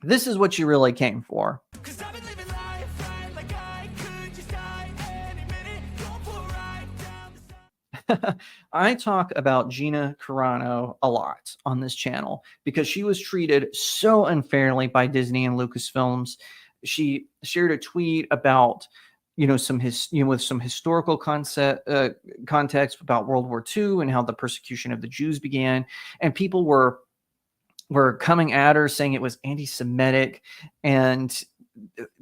This is what you really came for. I talk about Gina Carano a lot on this channel because she was treated so unfairly by Disney and Lucasfilms. She shared a tweet about, with some historical context about World War II and how the persecution of the Jews began, and people were coming at her saying it was anti-Semitic, and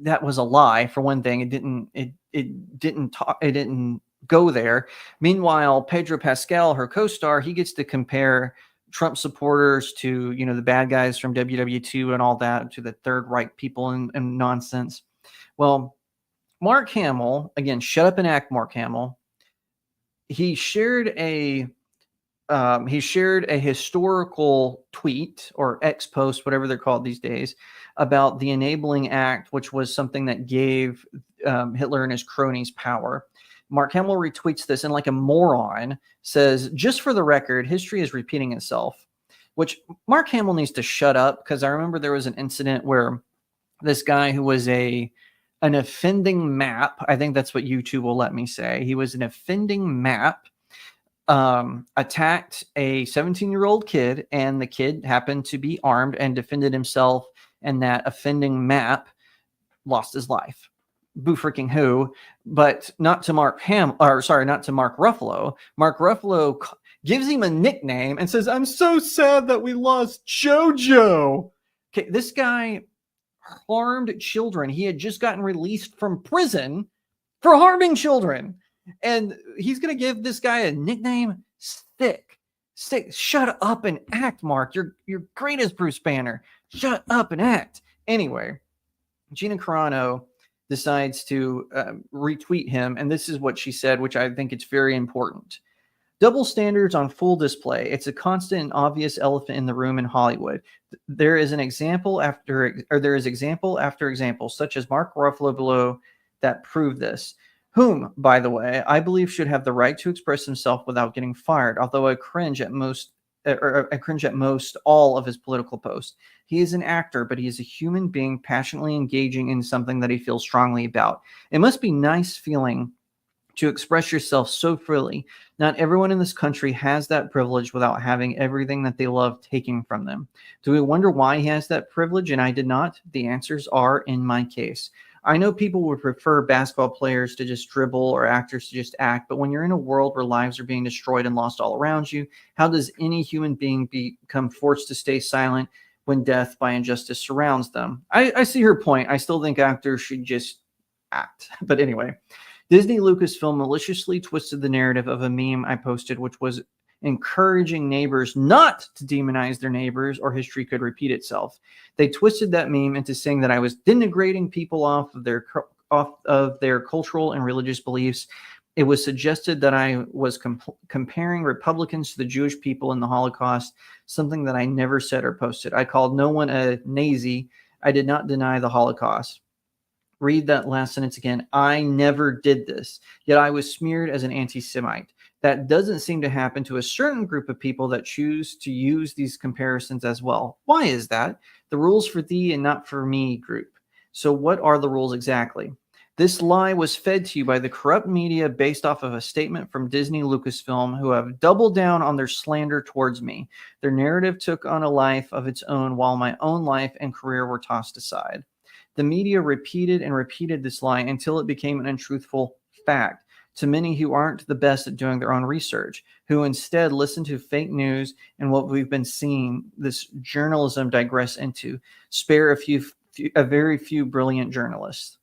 that was a lie. For one thing, it didn't go there. Meanwhile, Pedro Pascal, her co-star, he gets to compare Trump supporters to, the bad guys from WW2 and all that, to the Third Reich people and nonsense. Well, Mark Hamill, again, shut up and act, Mark Hamill. He shared a historical tweet or X post, whatever they're called these days, about the Enabling Act, which was something that gave Hitler and his cronies power. Mark Hamill retweets this and, like a moron, says, "Just for the record, history is repeating itself," which Mark Hamill needs to shut up, because I remember there was an incident where this guy who was an offending map, I think that's what YouTube will let me say, he was an offending map, attacked a 17-year-old kid, and the kid happened to be armed and defended himself, and that offending map lost his life. Boo freaking who, but not to Mark Ruffalo. Mark Ruffalo gives him a nickname and says, "I'm so sad that we lost JoJo." Okay, this guy harmed children. He had just gotten released from prison for harming children, and he's going to give this guy a nickname? Stick. Shut up and act, Mark. You're great as Bruce Banner. Shut up and act. Anyway, Gina Carano decides to retweet him, and this is what she said, which I think it's very important. "Double standards on full display. It's a constant and obvious elephant in the room in Hollywood. There is example after example, such as Mark Ruffalo below, that prove this, whom, by the way, I believe should have the right to express himself without getting fired, although I cringe at most all of his political posts. He is an actor, but he is a human being passionately engaging in something that he feels strongly about. It must be nice feeling to express yourself so freely. Not everyone in this country has that privilege without having everything that they love taken from them. Do we wonder why he has that privilege and I did not? The answers are in my case. I know people would prefer basketball players to just dribble or actors to just act, but when you're in a world where lives are being destroyed and lost all around you, how does any human being become forced to stay silent when death by injustice surrounds them?" I see her point. I still think actors should just act. But anyway, Disney Lucasfilm maliciously twisted the narrative of a meme I posted, which was encouraging neighbors not to demonize their neighbors or history could repeat itself. They twisted that meme into saying that I was denigrating people off of their cultural and religious beliefs. It was suggested that I was comparing Republicans to the Jewish people in the Holocaust, something that I never said or posted. I called no one a Nazi. I did not deny the Holocaust. Read that last sentence again. I never did this, yet I was smeared as an anti-Semite. That doesn't seem to happen to a certain group of people that choose to use these comparisons as well. Why is that? The rules for thee and not for me group. So what are the rules exactly? This lie was fed to you by the corrupt media based off of a statement from Disney Lucasfilm, who have doubled down on their slander towards me. Their narrative took on a life of its own while my own life and career were tossed aside. The media repeated and repeated this lie until it became an untruthful fact to many who aren't the best at doing their own research, who instead listen to fake news and what we've been seeing this journalism digress into, spare a very few brilliant journalists.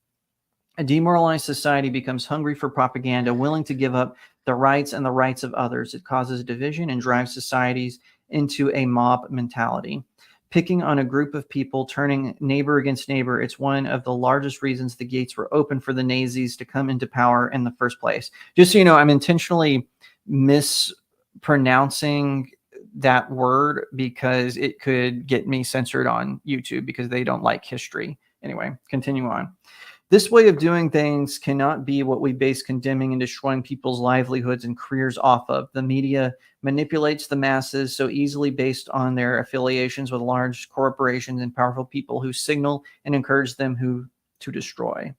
A demoralized society becomes hungry for propaganda, willing to give up the rights and the rights of others. It causes division and drives societies into a mob mentality. Picking on a group of people, turning neighbor against neighbor, it's one of the largest reasons the gates were open for the Nazis to come into power in the first place. Just so you know, I'm intentionally mispronouncing that word because it could get me censored on YouTube because they don't like history. Anyway, continue on. This way of doing things cannot be what we base condemning and destroying people's livelihoods and careers off of. The media manipulates the masses so easily based on their affiliations with large corporations and powerful people who signal and encourage them to destroy.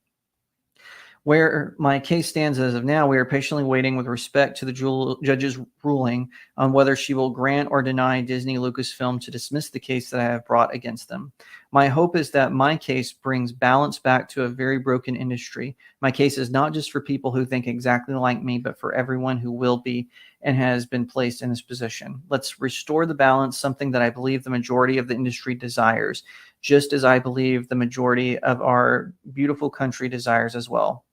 Where my case stands as of now, we are patiently waiting with respect to the judge's ruling on whether she will grant or deny Disney Lucasfilm to dismiss the case that I have brought against them. My hope is that my case brings balance back to a very broken industry. My case is not just for people who think exactly like me, but for everyone who will be and has been placed in this position. Let's restore the balance, something that I believe the majority of the industry desires, just as I believe the majority of our beautiful country desires as well.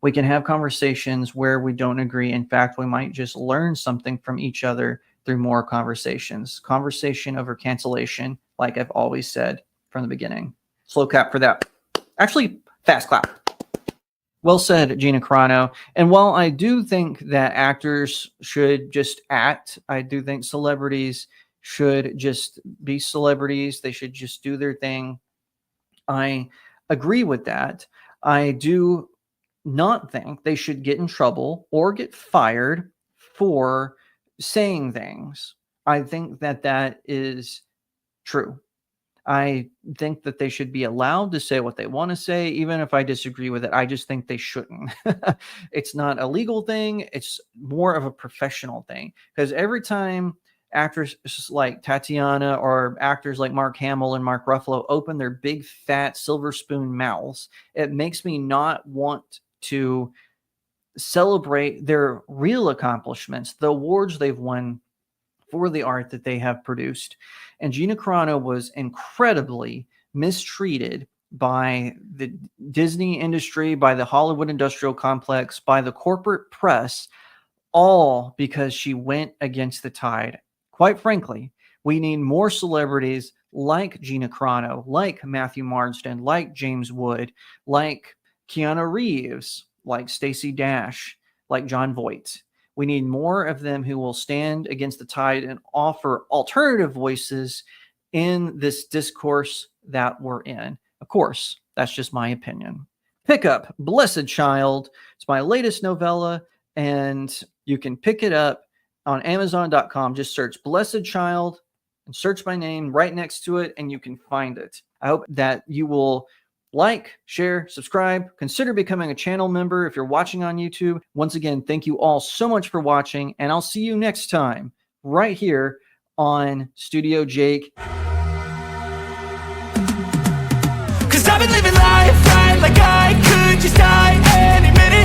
We can have conversations where we don't agree. In fact, we might just learn something from each other through more conversations. Conversation over cancellation, like I've always said from the beginning. Slow clap for that. Actually, fast clap. Well said, Gina Carano. And while I do think that actors should just act, I do think celebrities should just be celebrities. They should just do their thing. I agree with that. I do not think they should get in trouble or get fired for saying things. I think that that is true. I think that they should be allowed to say what they want to say, even if I disagree with it. I just think they shouldn't. It's not a legal thing. It's more of a professional thing. Because every time actors like Tatiana or actors like Mark Hamill and Mark Ruffalo open their big, fat, silver spoon mouths, it makes me not want to celebrate their real accomplishments, the awards they've won for the art that they have produced. And Gina Carano was incredibly mistreated by the Disney industry, by the Hollywood industrial complex, by the corporate press, all because she went against the tide. Quite frankly, we need more celebrities like Gina Carano, like Matthew Marsden, like James Wood, like Keanu Reeves, like Stacey Dash, like John Voight. We need more of them who will stand against the tide and offer alternative voices in this discourse that we're in. Of course, that's just my opinion. Pick up Blessed Child. It's my latest novella, and you can pick it up on Amazon.com. Just search Blessed Child and search my name right next to it, and you can find it. I hope that you will like, share, subscribe, consider becoming a channel member if you're watching on YouTube. Once again, thank you all so much for watching, and I'll see you next time right here on Studio Jake. 'Cause I've been living life right like I could just die any minute.